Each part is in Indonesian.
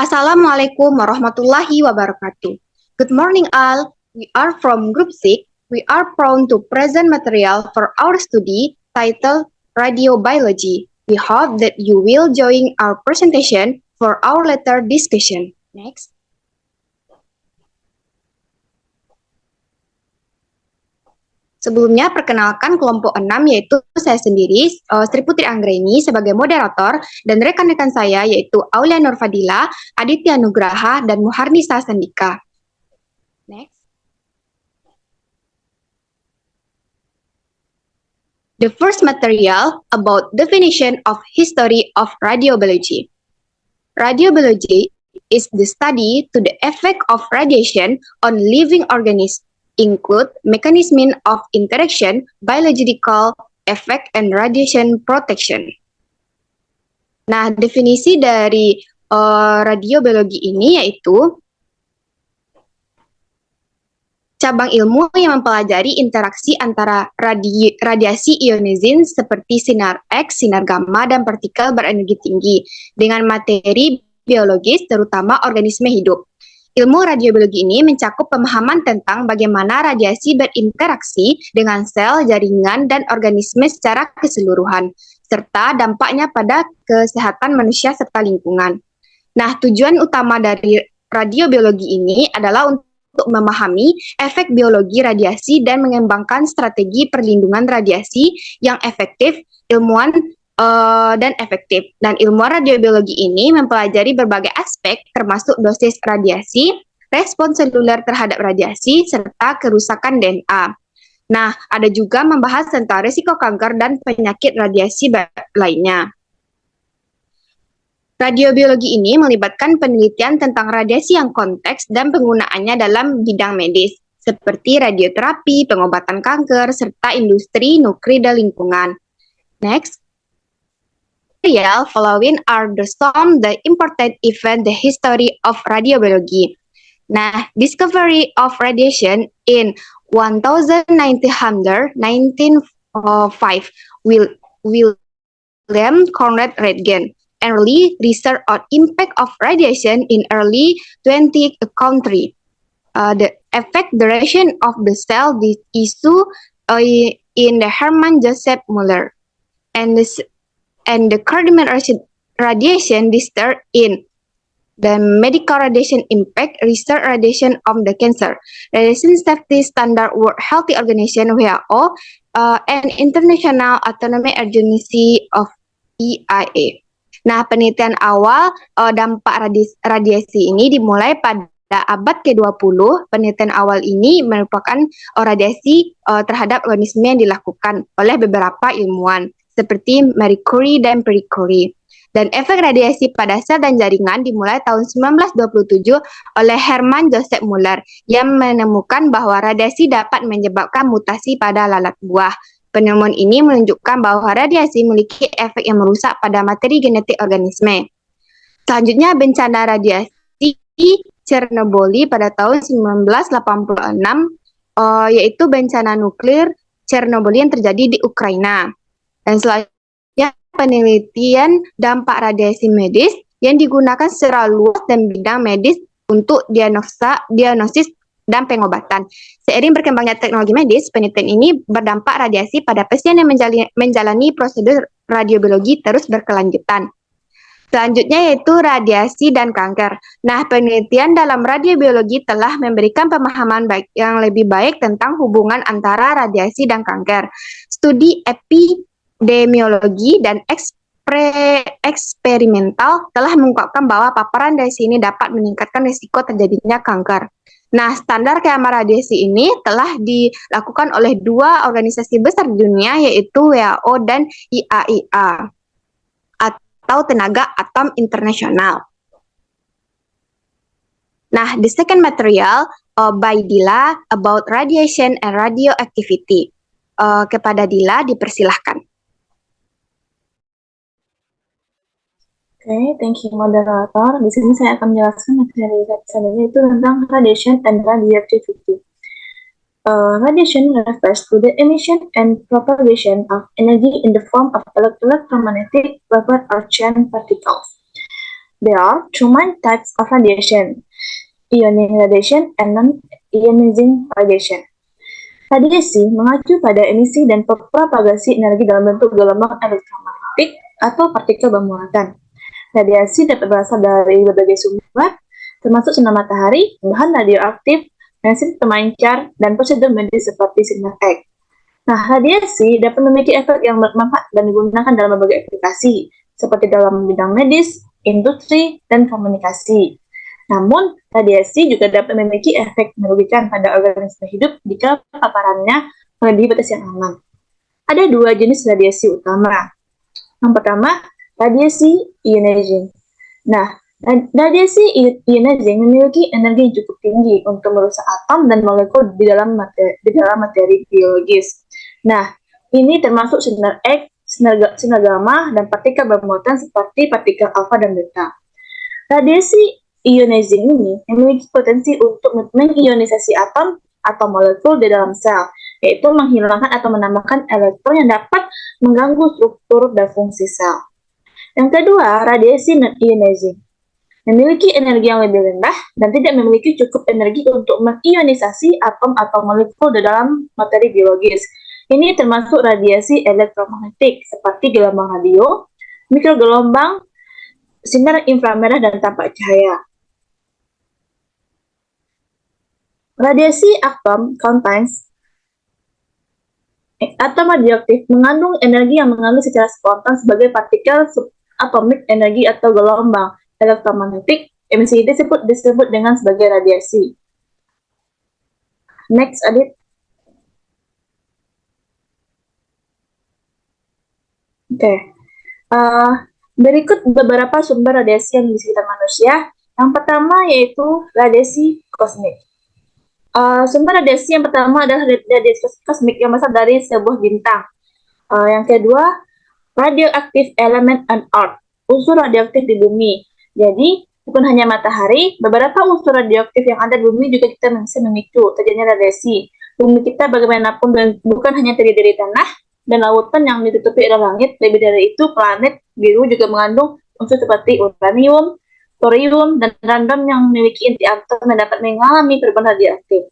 Assalamualaikum warahmatullahi wabarakatuh. Good morning all. We are from Group 6. We are proud to present material for our study titled Radiobiology. We hope that you will join our presentation for our later discussion. Next. Sebelumnya, perkenalkan kelompok 6 yaitu saya sendiri, Sri Putri Anggreni sebagai moderator, dan rekan-rekan saya yaitu Aulia Nurfadila, Aditya Nugraha, dan Muharnisa Sandika. Next. The first material about definition of history of radiobiology. Radiobiology is the study to the effect of radiation on living organisms, include mechanism of interaction, biological effect, and radiation protection. Nah, definisi dari radiobiologi ini yaitu cabang ilmu yang mempelajari interaksi antara radiasi ionizing seperti sinar X, sinar gamma, dan partikel berenergi tinggi dengan materi biologis, terutama organisme hidup. Ilmu radiobiologi ini mencakup pemahaman tentang bagaimana radiasi berinteraksi dengan sel, jaringan, dan organisme secara keseluruhan, serta dampaknya pada kesehatan manusia serta lingkungan. Nah, tujuan utama dari radiobiologi ini adalah untuk memahami efek biologi radiasi dan mengembangkan strategi perlindungan radiasi yang efektif, ilmuwan dan efektif. Dan ilmuwan radiobiologi ini mempelajari berbagai aspek termasuk dosis radiasi, respons seluler terhadap radiasi, serta kerusakan DNA. Nah, ada juga membahas tentang risiko kanker dan penyakit radiasi lainnya. Radiobiologi ini melibatkan penelitian tentang radiasi yang konteks dan penggunaannya dalam bidang medis, seperti radioterapi, pengobatan kanker, serta industri, nuklir, dan lingkungan. Next. Following are the important event the history of radiobiology. Nah, discovery of radiation in 1905 William Conrad Röntgen. Early research on impact of radiation in early 20th century. The effect duration of the cell this issue in the Hermann Joseph Muller. And the cardinal radiation disturbed in the medical radiation impact research radiation of the cancer. Radiation Safety Standard World Health Organization WHO and International Atomic Agency of EIA. Nah, penelitian awal dampak radiasi ini dimulai pada abad ke-20. Penelitian awal ini merupakan radiasi terhadap organisme yang dilakukan oleh beberapa ilmuwan seperti Marie Curie dan Pierre Curie. Dan efek radiasi pada sel dan jaringan dimulai tahun 1927 oleh Hermann Joseph Muller yang menemukan bahwa radiasi dapat menyebabkan mutasi pada lalat buah. Penemuan ini menunjukkan bahwa radiasi memiliki efek yang merusak pada materi genetik organisme. Selanjutnya, bencana radiasi Chernobyl pada tahun 1986, yaitu bencana nuklir Chernobyl yang terjadi di Ukraina. Dan selanjutnya, penelitian dampak radiasi medis yang digunakan secara luas dan bidang medis untuk diagnosis dan pengobatan. Seiring berkembangnya teknologi medis, penelitian ini berdampak radiasi pada pasien yang menjalani prosedur radiobiologi terus berkelanjutan. Selanjutnya yaitu radiasi dan kanker. Nah, penelitian dalam radiobiologi telah memberikan pemahaman yang lebih baik tentang hubungan antara radiasi dan kanker. Studi epidemiologi dan eksperimental telah mengungkapkan bahwa paparan radiasi ini dapat meningkatkan risiko terjadinya kanker. Nah, standar keamanan radiasi ini telah dilakukan oleh dua organisasi besar di dunia, yaitu WHO dan IAIA, atau Tenaga Atom Internasional. Nah, the second material by Dila about radiation and radioactivity. Kepada Dila, dipersilahkan. Oke, thank you moderator. Di sini saya akan menjelaskan materi selanjutnya itu tentang radiation and radioactivity. Radiation refers to the emission and propagation of energy in the form of electromagnetic vapor or chain particles. There are two main types of radiation, ionizing radiation and non-ionizing radiation. Radiasi mengacu pada emisi dan propagasi energi dalam bentuk gelombang elektromagnetik atau partikel bermuatan. Radiasi dapat berasal dari berbagai sumber, termasuk sinar matahari, bahan radioaktif, mesin pemancar, dan prosedur medis seperti sinar X. Nah, radiasi dapat memiliki efek yang bermanfaat dan digunakan dalam berbagai aplikasi, seperti dalam bidang medis, industri, dan komunikasi. Namun, radiasi juga dapat memiliki efek merugikan pada organisme hidup jika paparannya melebihi batas yang aman. Ada dua jenis radiasi utama. Yang pertama, radiasi ionizing. Nah, radiasi ionizing memiliki energi yang cukup tinggi untuk merusak atom dan molekul di dalam materi biologis. Nah, ini termasuk sinar X, sinar gamma, dan partikel bermuatan seperti partikel alfa dan beta. Radiasi ionizing ini memiliki potensi untuk mengionisasi atom atau molekul di dalam sel, yaitu menghilangkan atau menambahkan elektron yang dapat mengganggu struktur dan fungsi sel. Yang kedua, radiasi non-ionizing memiliki energi yang lebih rendah dan tidak memiliki cukup energi untuk mengionisasi atom atau molekul di dalam materi biologis. Ini termasuk radiasi elektromagnetik seperti gelombang radio, mikrogelombang, sinar inframerah, dan tampak cahaya. Radiasi atom contains atom radioaktif mengandung energi yang mengalir secara spontan sebagai partikel subatomik energi atau gelombang elektromagnetik. Emisi ini disebut dengan sebagai radiasi. Next, Adit. Oke. Berikut beberapa sumber radiasi yang di sekitar manusia. Yang pertama yaitu radiasi kosmik. Sumber radiasi yang pertama adalah radiasi kosmik yang berasal dari sebuah bintang. Yang kedua, radioaktif elemen on Earth, unsur radioaktif di bumi. Jadi, bukan hanya matahari, beberapa unsur radioaktif yang ada di bumi juga kita bisa memicu terjadinya radiasi. Bumi kita bagaimanapun bukan hanya terdiri dari tanah dan lautan yang ditutupi oleh langit. Lebih dari itu, planet biru juga mengandung unsur seperti uranium, thorium, dan radium yang memiliki inti atom yang dapat mengalami perubahan radioaktif.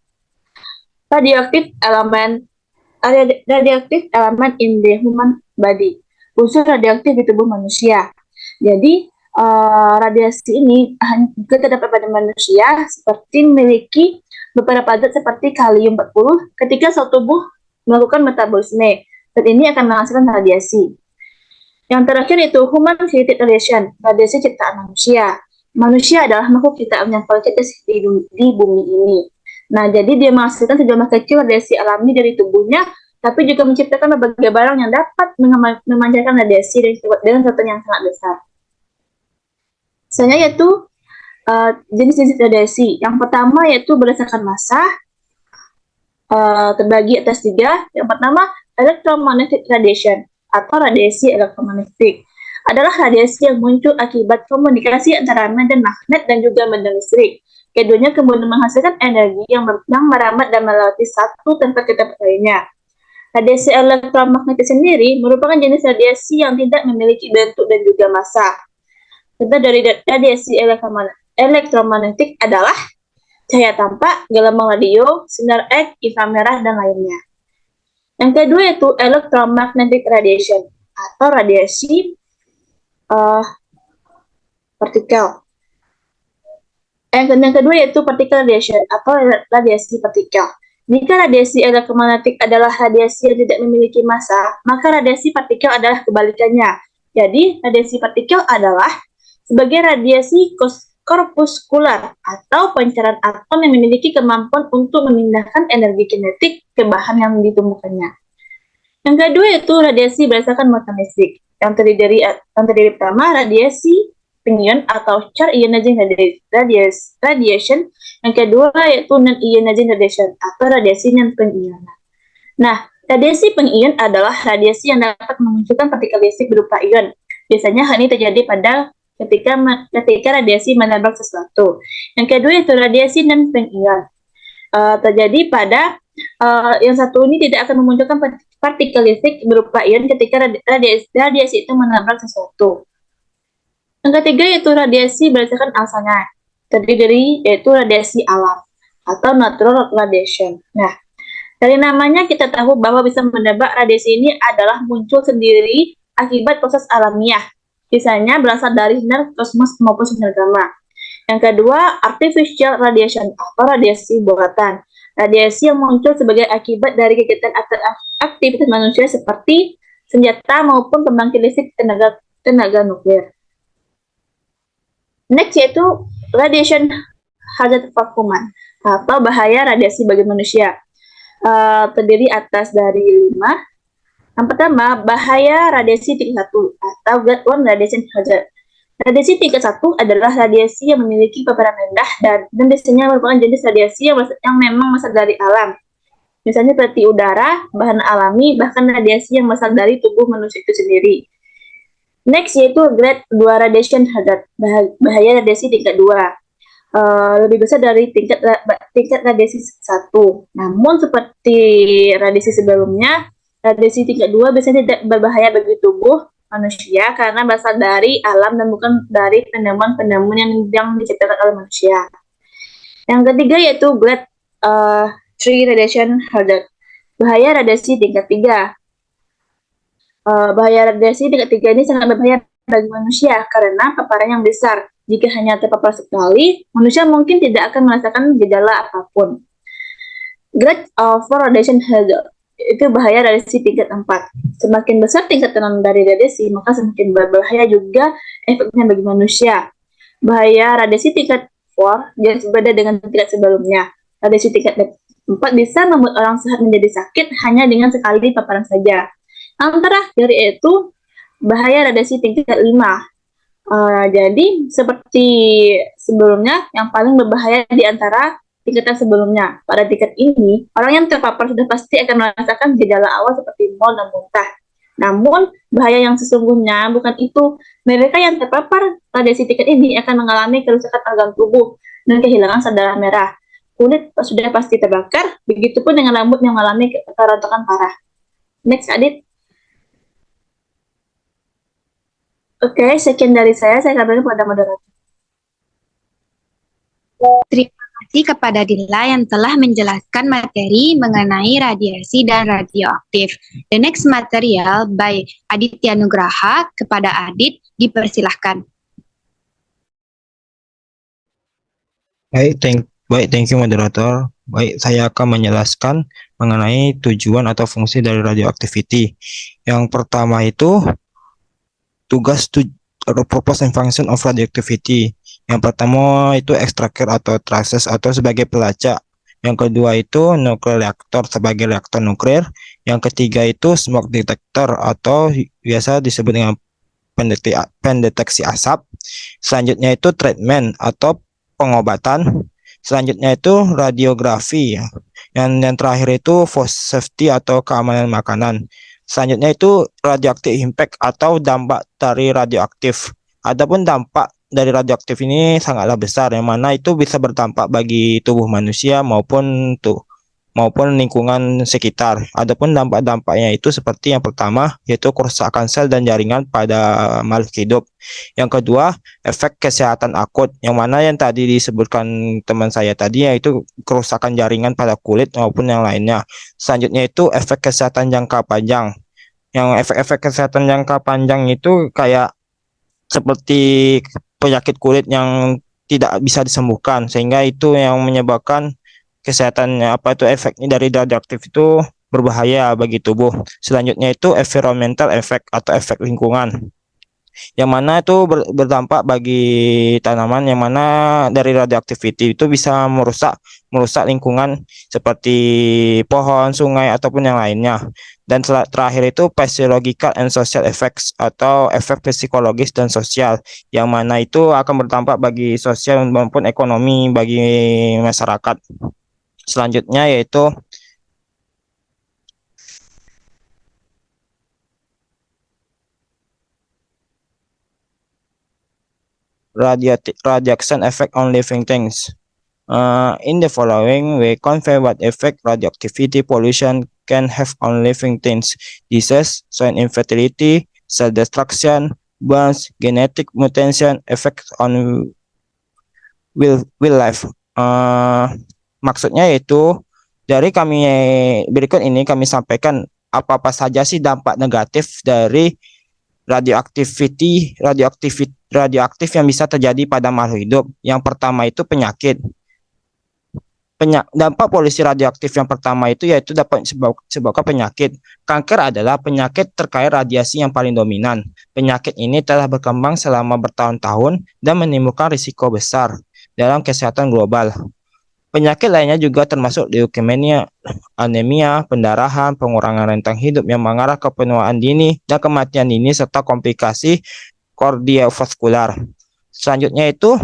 Radioaktif elemen in the human body, unsur radioaktif di tubuh manusia. Jadi, radiasi ini juga terdapat pada manusia seperti memiliki beberapa zat seperti kalium 40 ketika sel tubuh melakukan metabolisme, dan ini akan menghasilkan radiasi. Yang terakhir itu human created radiation, radiasi ciptaan manusia. Manusia adalah makhluk ciptaan yang paling cerdas di bumi ini. Nah, jadi dia menghasilkan sejumlah kecil radiasi alami dari tubuhnya, tapi juga menciptakan berbagai barang yang dapat memancarkan radiasi dengan kekuatan yang sangat besar. Misalnya yaitu jenis-jenis radiasi. Yang pertama yaitu berdasarkan massa, terbagi atas 3. Yang pertama, electromagnetic radiation atau radiasi elektromagnetik. Adalah radiasi yang muncul akibat komunikasi antara medan magnet dan juga medan listrik. Keduanya kemudian menghasilkan energi yang merambat dan melewati satu tempat ke tempat lainnya. Radiasi elektromagnetik sendiri merupakan jenis radiasi yang tidak memiliki bentuk dan juga massa. Contoh dari radiasi elektromagnetik adalah cahaya tampak, gelombang radio, sinar X, inframerah, dan lainnya. Yang kedua yaitu electromagnetic radiation atau radiasi partikel. Yang kedua yaitu particle radiation atau radiasi partikel. Jika radiasi elektromagnetik adalah radiasi yang tidak memiliki massa, maka radiasi partikel adalah kebalikannya. Jadi, radiasi partikel adalah sebagai radiasi korpuskular atau pancaran atom yang memiliki kemampuan untuk memindahkan energi kinetik ke bahan yang ditemukannya. Yang kedua yaitu radiasi berdasarkan muatan listrik. Yang terdiri pertama radiasi pengion atau char-ionizing radiation. Yang kedua yaitu non-ionizing radiation atau radiasi non-pengionan. Nah, radiasi pengion adalah radiasi yang dapat memunculkan partikel listrik berupa ion. Biasanya hal ini terjadi pada ketika radiasi menabrak sesuatu. Yang kedua yaitu radiasi non-pengion. Terjadi pada yang satu ini tidak akan memunculkan partikel listrik berupa ion ketika radiasi itu menabrak sesuatu. Yang ketiga yaitu radiasi berdasarkan asalnya. Terdiri yaitu radiasi alam atau natural radiation. Nah, dari namanya kita tahu bahwa bisa menebak radiasi ini adalah muncul sendiri akibat proses alamiah. Misalnya berasal dari sinar kosmos maupun sinar gamma. Yang kedua, artificial radiation atau radiasi buatan. Radiasi yang muncul sebagai akibat dari kegiatan aktivitas manusia seperti senjata maupun pembangkit listrik tenaga nuklir. Next yaitu radiation hazard vacuum atau bahaya radiasi bagi manusia. Terdiri atas dari 5. Yang pertama, bahaya radiasi tingkat 1 atau grade 1 radiation hazard. Radiasi tingkat 1 adalah radiasi yang memiliki paparan rendah dan biasanya merupakan jenis radiasi yang memang berasal dari alam. Misalnya seperti udara, bahan alami, bahkan radiasi yang berasal dari tubuh manusia itu sendiri. Next yaitu grade 2 radiation hazard, bahaya radiasi tingkat 2. Lebih besar dari tingkat radiasi 1. Namun seperti radiasi sebelumnya, radiasi tingkat 2 biasanya tidak berbahaya bagi tubuh manusia karena berasal dari alam dan bukan dari penemuan-penemuan yang diciptakan oleh manusia. Yang ketiga yaitu grade 3 radiation hazard, bahaya radiasi tingkat 3. Bahaya radiasi tingkat 3 ini sangat berbahaya bagi manusia karena paparan yang besar. Jika hanya terpapar sekali, manusia mungkin tidak akan merasakan gejala apapun. Grade of radiation hazard itu bahaya radiasi tingkat 4. Semakin besar tingkatan dari radiasi, maka semakin berbahaya juga efeknya bagi manusia. Bahaya radiasi tingkat 4 jauh berbeda dengan tingkat sebelumnya. Radiasi tingkat 4 bisa membuat orang sehat menjadi sakit hanya dengan sekali paparan saja. Yang terakhir yaitu bahaya radiasi tingkat 5. Jadi seperti sebelumnya, yang paling berbahaya di antara tingkatan sebelumnya. Pada tingkat ini, orang yang terpapar sudah pasti akan merasakan gejala awal seperti mual dan muntah. Namun, bahaya yang sesungguhnya bukan itu. Mereka yang terpapar radiasi tingkat ini akan mengalami kerusakan organ tubuh dan kehilangan sel darah merah. Kulit sudah pasti terbakar, begitupun dengan rambut yang mengalami kerontokan parah. Next, Adit. Oke, sekian dari saya kembali kepada moderator. Terima kasih kepada Dila yang telah menjelaskan materi mengenai radiasi dan radioaktif. The next material by Aditya Nugraha. Kepada Adit, dipersilahkan. Baik, thank you moderator. Baik, saya akan menjelaskan mengenai tujuan atau fungsi dari radioactivity. Yang pertama itu tugas purpose and function of radioactivity. Yang pertama itu extractor atau traces atau sebagai pelacak. Yang kedua itu nuclear reactor sebagai reaktor nuklir. Yang ketiga itu smoke detector atau biasa disebut dengan pendeteksi asap. Selanjutnya itu treatment atau pengobatan. Selanjutnya itu radiografi. Yang terakhir itu food safety atau keamanan makanan. Selanjutnya itu radioactive impact atau dampak dari radioaktif. Adapun dampak dari radioaktif ini sangatlah besar, yang mana itu bisa berdampak bagi tubuh manusia maupun lingkungan sekitar. Adapun dampak-dampaknya itu seperti yang pertama yaitu kerusakan sel dan jaringan pada makhluk hidup. Yang kedua, efek kesehatan akut, yang mana yang tadi disebutkan teman saya tadi yaitu kerusakan jaringan pada kulit maupun yang lainnya. Selanjutnya itu efek kesehatan jangka panjang. Yang efek-efek kesehatan jangka panjang itu kayak seperti penyakit kulit yang tidak bisa disembuhkan, sehingga itu yang menyebabkan kesehatannya efeknya dari radioaktif itu berbahaya bagi tubuh. Selanjutnya itu environmental effect atau efek lingkungan, yang mana itu berdampak bagi tanaman, yang mana dari radioactivity itu bisa merusak lingkungan seperti pohon, sungai ataupun yang lainnya. Dan terakhir itu physiological and social effects atau efek psikologis dan sosial, yang mana itu akan berdampak bagi sosial maupun ekonomi bagi masyarakat. Selanjutnya yaitu radiation effect on living things. In the following, we convey what effect radioactivity pollution can have on living things: disease, soil infertility, cell destruction, burns, genetic mutation, effect on wildlife. Maksudnya yaitu dari kami berikut ini kami sampaikan apa-apa saja sih dampak negatif dari radioaktif yang bisa terjadi pada makhluk hidup. Yang pertama itu penyakit. Dampak polusi radioaktif yang pertama itu yaitu dapat disebabkan penyakit. Kanker adalah penyakit terkait radiasi yang paling dominan. Penyakit ini telah berkembang selama bertahun-tahun dan menimbulkan risiko besar dalam kesehatan global. Penyakit lainnya juga termasuk leukemia, anemia, pendarahan, pengurangan rentang hidup yang mengarah ke penuaan dini dan kematian dini serta komplikasi kardiovaskular. Selanjutnya itu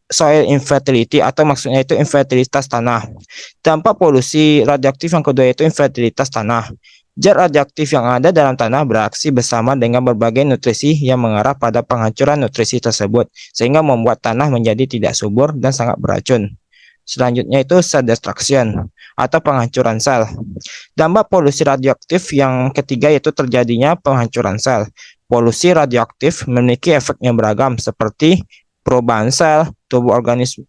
soil infertility atau maksudnya itu infertilitas tanah. Dampak polusi radioaktif yang kedua itu infertilitas tanah. Zat radioaktif yang ada dalam tanah beraksi bersama dengan berbagai nutrisi yang mengarah pada penghancuran nutrisi tersebut, sehingga membuat tanah menjadi tidak subur dan sangat beracun. Selanjutnya itu cell destruction atau penghancuran sel. Dampak polusi radioaktif yang ketiga yaitu terjadinya penghancuran sel. Polusi radioaktif memiliki efek yang beragam seperti perubahan sel. Tubuh organisme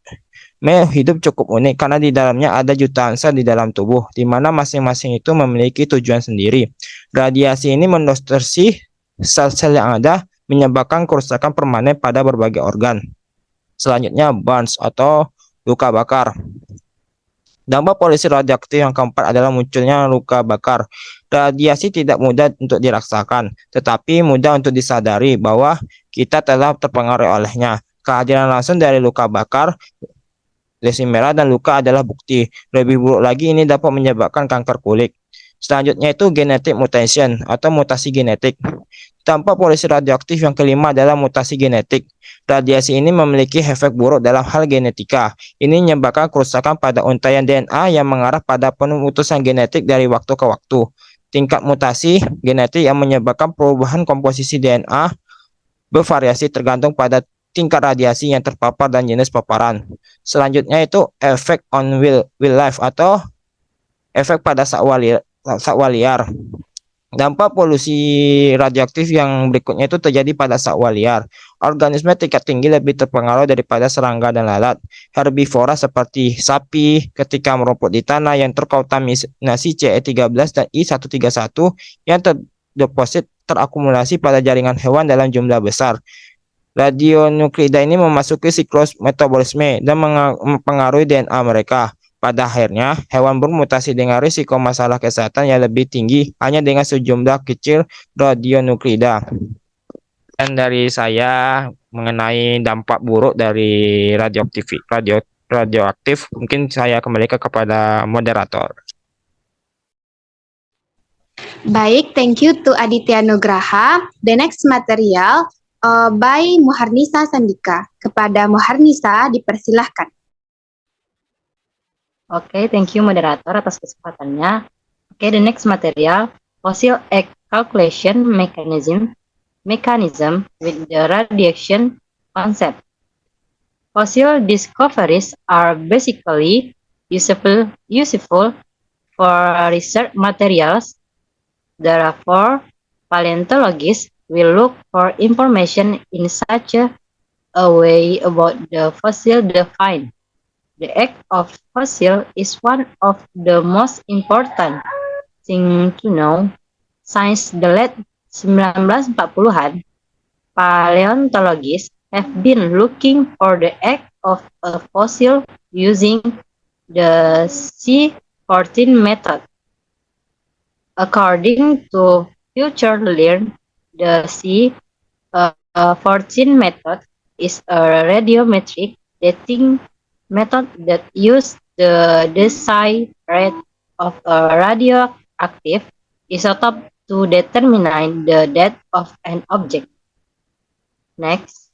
hidup cukup unik karena di dalamnya ada jutaan sel di dalam tubuh, di mana masing-masing itu memiliki tujuan sendiri. Radiasi ini mendistorsi sel-sel yang ada, menyebabkan kerusakan permanen pada berbagai organ. Selanjutnya burns atau luka bakar. Dampak polusi radioaktif yang keempat adalah munculnya luka bakar. Radiasi tidak mudah untuk dirasakan, tetapi mudah untuk disadari bahwa kita telah terpengaruh olehnya. Kehadiran langsung dari luka bakar, lesi merah, dan luka adalah bukti. Lebih buruk lagi, ini dapat menyebabkan kanker kulit. Selanjutnya itu genetic mutation atau mutasi genetik. Dampak polusi radioaktif yang kelima adalah mutasi genetik. Radiasi ini memiliki efek buruk dalam hal genetika. Ini menyebabkan kerusakan pada untaian DNA yang mengarah pada pemutusan genetik dari waktu ke waktu. Tingkat mutasi genetik yang menyebabkan perubahan komposisi DNA bervariasi tergantung pada tingkat radiasi yang terpapar dan jenis paparan. Selanjutnya itu efek on wildlife atau efek pada satwa liar. Dampak polusi radioaktif yang berikutnya itu terjadi pada satwa liar. Organisme tingkat tinggi lebih terpengaruh daripada serangga dan lalat. Herbivora seperti sapi ketika merumput di tanah yang terkontaminasi CE13 dan I131 yang terdeposit terakumulasi pada jaringan hewan dalam jumlah besar. Radionukleida ini memasuki siklus metabolisme dan mempengaruhi DNA mereka. Pada akhirnya, hewan bermutasi dengan risiko masalah kesehatan yang lebih tinggi hanya dengan sejumlah kecil radionukleida. Dan dari saya mengenai dampak buruk dari radioaktif, mungkin saya kembalikan kepada moderator. Baik, thank you to Aditya Nugraha. The next material by Muharnisa Sandika. Kepada Muharnisa dipersilahkan. Oke, thank you moderator atas kesempatannya. Oke, the next material, fossil egg calculation mechanism with the radiation concept. Fossil discoveries are basically useful for research materials. Therefore, paleontologists will look for information in such a way about the fossil they find. The act of fossil is one of the most important thing to know. Since the late 1940-an, paleontologists have been looking for the act of a fossil using the C14 method. According to FutureLearn, the C14 method is a radiometric dating method that uses the Deci rate of a radioactive isotope to determine the date of an object. Next.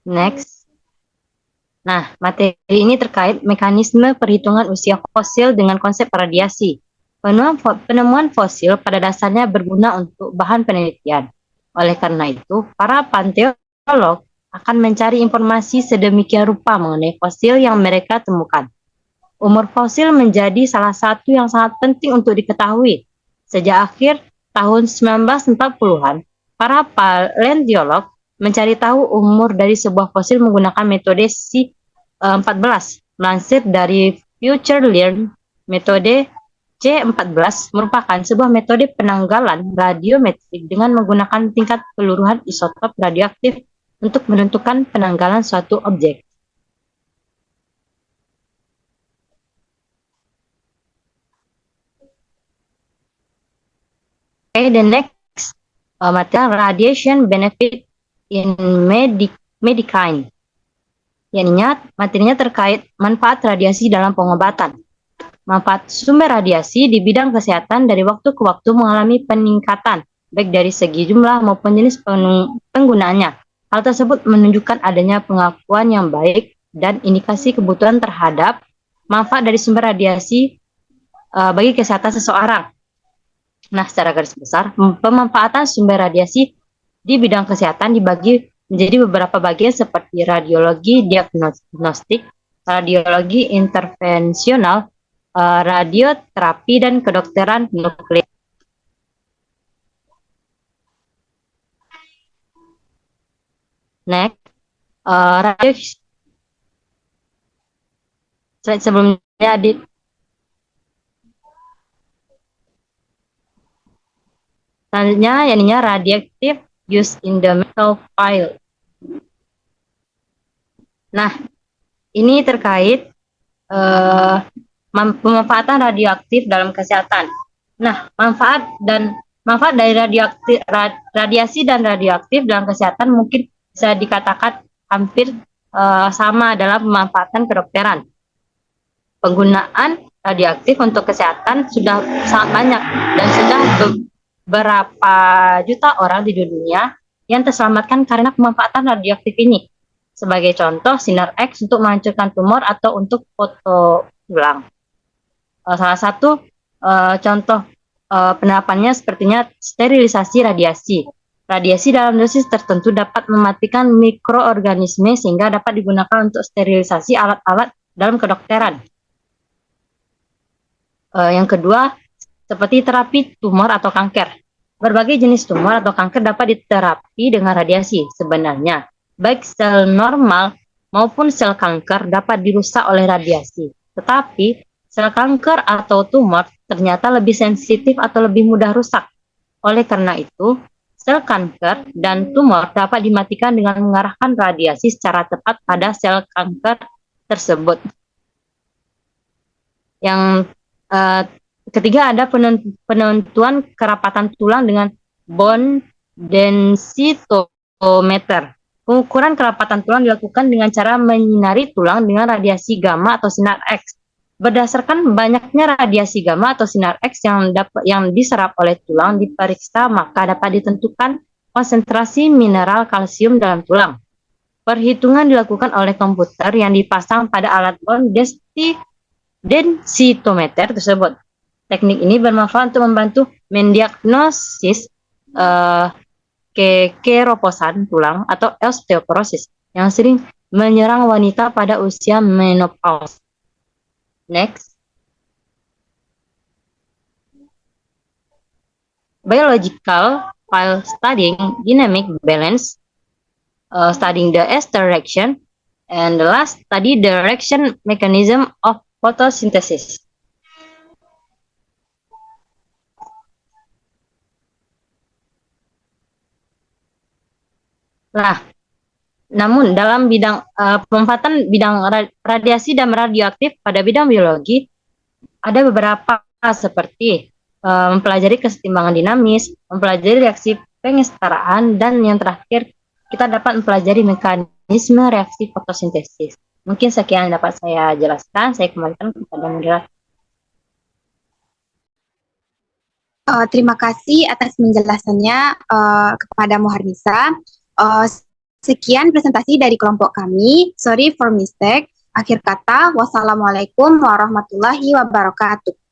Next. Nah, materi ini terkait mekanisme perhitungan usia fosil dengan konsep radiasi. Penemuan fosil pada dasarnya berguna untuk bahan penelitian. Oleh karena itu, para paleontolog akan mencari informasi sedemikian rupa mengenai fosil yang mereka temukan. Umur fosil menjadi salah satu yang sangat penting untuk diketahui. Sejak akhir tahun 1940-an, para paleontolog mencari tahu umur dari sebuah fosil menggunakan metode C14. Melansir dari Future Learn, metode C14 merupakan sebuah metode penanggalan radiometrik dengan menggunakan tingkat keluruhan isotop radioaktif untuk menentukan penanggalan suatu objek. Okay, the next material radiation benefit in medicine. Materinya terkait manfaat radiasi dalam pengobatan. Manfaat sumber radiasi di bidang kesehatan dari waktu ke waktu mengalami peningkatan, baik dari segi jumlah maupun jenis penggunaannya. Hal tersebut menunjukkan adanya pengakuan yang baik dan indikasi kebutuhan terhadap manfaat dari sumber radiasi bagi kesehatan seseorang. Nah, secara garis besar, pemanfaatan sumber radiasi di bidang kesehatan dibagi menjadi beberapa bagian seperti radiologi diagnostik, radiologi intervensional, radioterapi, dan kedokteran nuklir. Next, sebelumnya selanjutnya radioactive use in the medical field. Nah, ini terkait pemanfaatan radioaktif dalam kesehatan. Nah, manfaat dari radiasi dan radioaktif dalam kesehatan mungkin bisa dikatakan hampir sama dalam pemanfaatan kedokteran. Penggunaan radioaktif untuk kesehatan sudah sangat banyak dan sudah beberapa juta orang di dunia yang terselamatkan karena pemanfaatan radioaktif ini. Sebagai contoh, sinar X untuk menghancurkan tumor atau untuk foto tulang. Salah satu contoh penerapannya sepertinya sterilisasi radiasi. Radiasi dalam dosis tertentu dapat mematikan mikroorganisme sehingga dapat digunakan untuk sterilisasi alat-alat dalam kedokteran. Yang kedua, seperti terapi tumor atau kanker. Berbagai jenis tumor atau kanker dapat diterapi dengan radiasi. Sebenarnya, baik sel normal maupun sel kanker dapat dirusak oleh radiasi. Tetapi, sel kanker atau tumor ternyata lebih sensitif atau lebih mudah rusak. Oleh karena itu, sel kanker dan tumor dapat dimatikan dengan mengarahkan radiasi secara tepat pada sel kanker tersebut. Yang ketiga, ada penentuan kerapatan tulang dengan bone densitometer. Pengukuran kerapatan tulang dilakukan dengan cara menyinari tulang dengan radiasi gamma atau sinar X. Berdasarkan banyaknya radiasi gamma atau sinar X yang diserap oleh tulang diperiksa, maka dapat ditentukan konsentrasi mineral kalsium dalam tulang. Perhitungan dilakukan oleh komputer yang dipasang pada alat bone densitometer tersebut. Teknik ini bermanfaat untuk membantu mendiagnosis kekeroposan tulang atau osteoporosis yang sering menyerang wanita pada usia menopause. Next. Biological while studying dynamic balance, studying the S direction, and the last study the direction mechanism of photosynthesis. Nah, namun dalam bidang pemanfaatan bidang radiasi dan radioaktif pada bidang biologi ada beberapa seperti mempelajari kesetimbangan dinamis, mempelajari reaksi pengestaraan, dan yang terakhir kita dapat mempelajari mekanisme reaksi fotosintesis. Mungkin sekian yang dapat saya jelaskan. Saya kembalikan kepada moderator. Terima kasih atas penjelasannya kepada Muharnisa. Sekian presentasi dari kelompok kami. Sorry for mistake. Akhir kata, wassalamualaikum warahmatullahi wabarakatuh.